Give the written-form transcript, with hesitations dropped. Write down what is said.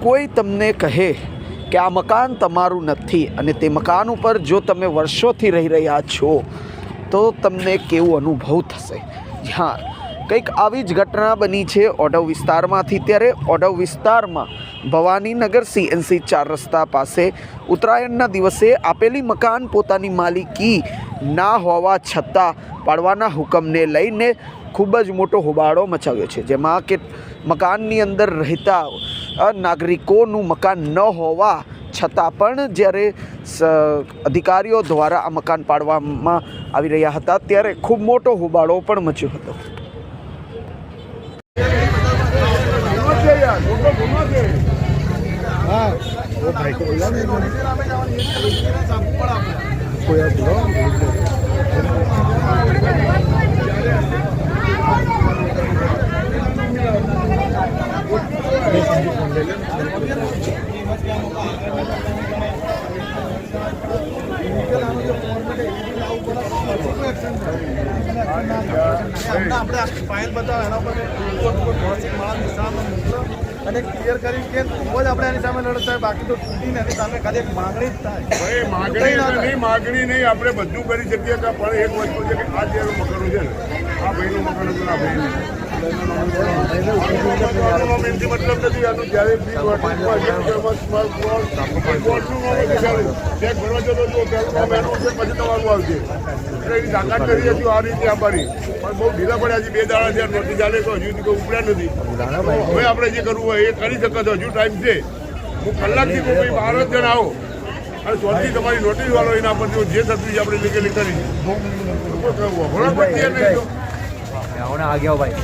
કોઈ તમને કહે કે આ મકાન તમારું નથી અને તે મકાન ઉપર જો તમે વર્ષોથી રહી રહ્યા છો તો તમને કેવું અનુભવ થશે। હા, કંઈક આવી જ ઘટના બની છે ઓઢવ વિસ્તારમાંથી। ત્યારે ઓઢવ વિસ્તારમાં ભવાનીનગર CNC 4 રસ્તા પાસે ઉત્તરાયણના દિવસે આપેલી મકાન પોતાની માલિકી ના હોવા છતાં પાડવાના હુકમને લઈને ખૂબ જ મોટો હોબાળો મચાવ્યો છે, જેમાં કે મકાનની અંદર રહેતા નાગરિકોનું મકાન ન હોવા છતાં પણ જ્યારે અધિકારીઓ દ્વારા આ મકાન પાડવામાં આવી રહ્યા હતા ત્યારે ખૂબ મોટો હોબાળો પણ મચ્યો હતો। ફાઇલ બતાવો એના પર ક્લિયર કરી કે તો જ આપણે એની સામે લડત થાય, બાકી તો છૂટી નથી સામે ખાલી એક માંગણી જ થાય। માગણી નહીં આપણે બધું કરી શકીએ કે પણ એક વસ્તુ છે કે આ જે મકાનો છે ને આ ભાઈનું મકાન હતું આ ભાઈનું મતલબ નથી આનું જ્યારે ચેક ભરવા જતો જો પહેલું એનું છે પછી તમારું આવશે એટલે એની તાકાત કરી હતી આ રીતે આપવાની પણ બહુ ઢીલા પડ્યા છે 2 દાડા છે નોટિસ ચાલે તો હજુ કોઈ ઉપડ્યા નથી। હવે આપણે જે કરવું હોય એ કરી શકો છો, હજુ ટાઈમ છે। હું કલાકથી કોઈ 12 જણ આવો અને ચોથી તમારી નોટિસ વાળો એના પર જે થતું આપણે લીગલી કરી આ ગયા ભાઈ।